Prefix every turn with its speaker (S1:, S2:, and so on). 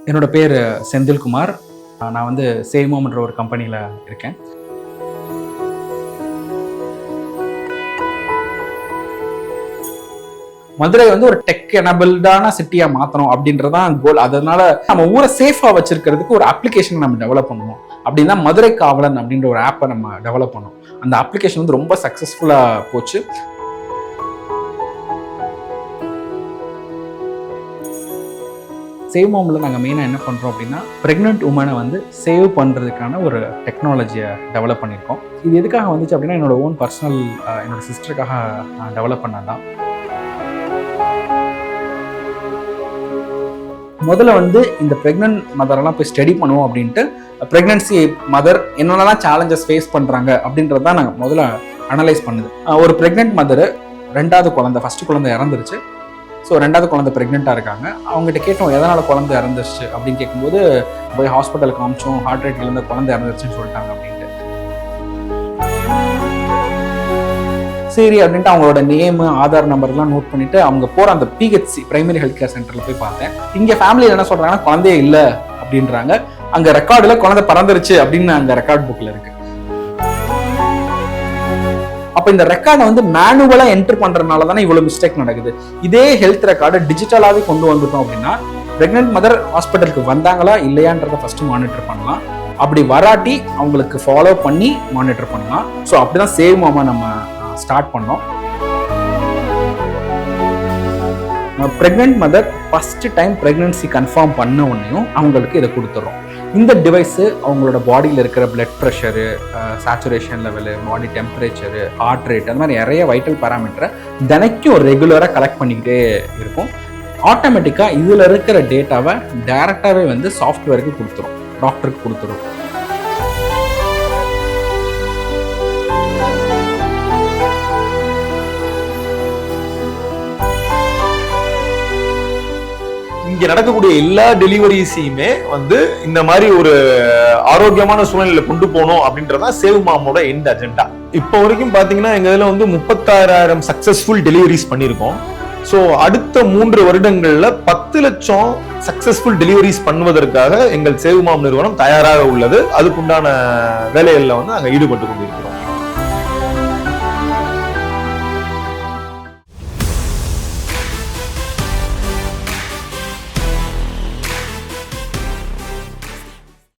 S1: என்னோட பேர் செந்தில்குமார். நான் வந்து சேமோம்ன்ற ஒரு கம்பெனியில் இருக்கேன். மதுரை வந்து ஒரு டெக் எனபிள்டான சிட்டியா மாற்றணும் அப்படின்றதான் கோல். அதனால நம்ம ஊரை சேஃபா வச்சிருக்கிறதுக்கு ஒரு அப்ளிகேஷன் நம்ம டெவலப் பண்ணுவோம். அப்படின்னா மதுரை காவலன் அப்படின்ற ஒரு ஆப்பை நம்ம டெவலப் பண்ணோம். அந்த அப்ளிகேஷன் வந்து ரொம்ப சக்ஸஸ்ஃபுல்லா போச்சு. சேவ்மோமில் நாங்கள் மெயினாக என்ன பண்ணுறோம் அப்படின்னா, ப்ரெக்னென்ட் உமனை வந்து சேவ் பண்ணுறதுக்கான ஒரு டெக்னாலஜியை டெவலப் பண்ணியிருக்கோம். இது எதுக்காக வந்துச்சு அப்படின்னா, என்னோட ஓன் பர்சனல் என்னோட சிஸ்டருக்காக நான் டெவலப் பண்ணதான். முதல்ல வந்து இந்த ப்ரெக்னென்ட் மதரெல்லாம் போய் ஸ்டடி பண்ணுவோம் அப்படின்ட்டு, ப்ரெக்னன்சி மதர் என்னென்னலாம் சேலஞ்சஸ் ஃபேஸ் பண்ணுறாங்க அப்படின்றது தான் நாங்கள் முதல்ல அனலைஸ் பண்ணுது. ஒரு ப்ரெக்னென்ட் மதர் 2வது குழந்தை, ஃபஸ்ட்டு குழந்தை இறந்துருச்சு. ஸோ 2வது குழந்தை ப்ரெக்னெண்ட்டாக இருக்காங்க. அவங்ககிட்ட கேட்டோம் எதனால் குழந்தை இறந்துருச்சு அப்படின்னு கேட்கும்போது, போய் ஹாஸ்பிட்டல் காமிச்சோம், ஹார்ட் ரேட் இருந்து குழந்தை இறந்துருச்சுன்னு சொல்லிட்டாங்க அப்படின்ட்டு. சரி அப்படின்ட்டு அவங்களோட நேமு, ஆதார் நம்பர்லாம் நோட் பண்ணிட்டு அவங்க போகிற அந்த பிஹெச்சி பிரைமரி ஹெல்த் கேர் சென்டரில் போய் பார்த்தேன். இங்கே ஃபேமிலியில் என்ன சொல்கிறாங்கன்னா, குழந்தையே இல்லை அப்படின்றாங்க. அங்கே ரெக்கார்டில் குழந்தை பறந்துருச்சு அப்படின்னு அங்கே ரெக்கார்ட் புக்கில் இருக்கு. அப்போ இந்த ரெக்கார்டை வந்து மேனுவலா என்டர் பண்றதுனால தானே இவ்வளவு மிஸ்டேக் நடக்குது. இதே ஹெல்த் ரெக்கார்டை டிஜிட்டலாவே கொண்டு வந்துட்டோம் அப்படின்னா, பிரெக்னென்ட் மதர் ஹாஸ்பிட்டலுக்கு வந்தாங்களா இல்லையான்றத ஃபர்ஸ்ட் மானிட்டர் பண்ணலாம். அப்படி வராட்டி அவங்களுக்கு ஃபாலோ பண்ணி மானிட்டர் பண்ணலாம். ஸோ அப்படிதான் சேவ்மோமை நம்ம ஸ்டார்ட் பண்ணோம். Pregnant mother first time pregnancy confirm பண்ண உடனேயும் அவங்களுக்கு இதை கொடுத்துறோம். இந்த டிவைஸு அவங்களோட பாடியில் இருக்கிற பிளட் ப்ரெஷரு, சேச்சுரேஷன் லெவலு, பாடி டெம்பரேச்சரு, ஹார்ட் ரேட், அந்த மாதிரி நிறைய வைட்டல் பேராமீட்டரை தினைக்கும் ரெகுலராக கலெக்ட் பண்ணிக்கிட்டே இருக்கும். ஆட்டோமேட்டிக்காக இதில் இருக்கிற டேட்டாவை டைரெக்டாகவே வந்து சாஃப்ட்வேருக்கு கொடுத்துரும், டாக்டருக்கு கொடுத்துரும்.
S2: இங்க நடக்கக்கூடிய எல்லா டெலிவரிஸையுமே வந்து இந்த மாதிரி ஒரு ஆரோக்கியமான சூழ்நிலையில கொண்டு போகணும் அப்படின்றதான் சேவ்மாமோட எண்ட் அஜெண்டா. இப்போ வரைக்கும் பாத்தீங்கன்னா எங்க இதுல வந்து 36,000 சக்சஸ்ஃபுல் டெலிவரிஸ் பண்ணியிருக்கோம். ஸோ அடுத்த 3 வருடங்கள்ல 10 லட்சம் சக்சஸ்ஃபுல் டெலிவரிஸ் பண்ணுவதற்காக எங்கள் சேவ்மாம் நிறுவனம் தயாராக உள்ளது. அதுக்குண்டான வேலைகள்ல வந்து நாங்கள் ஈடுபட்டு கொண்டிருக்கிறோம்.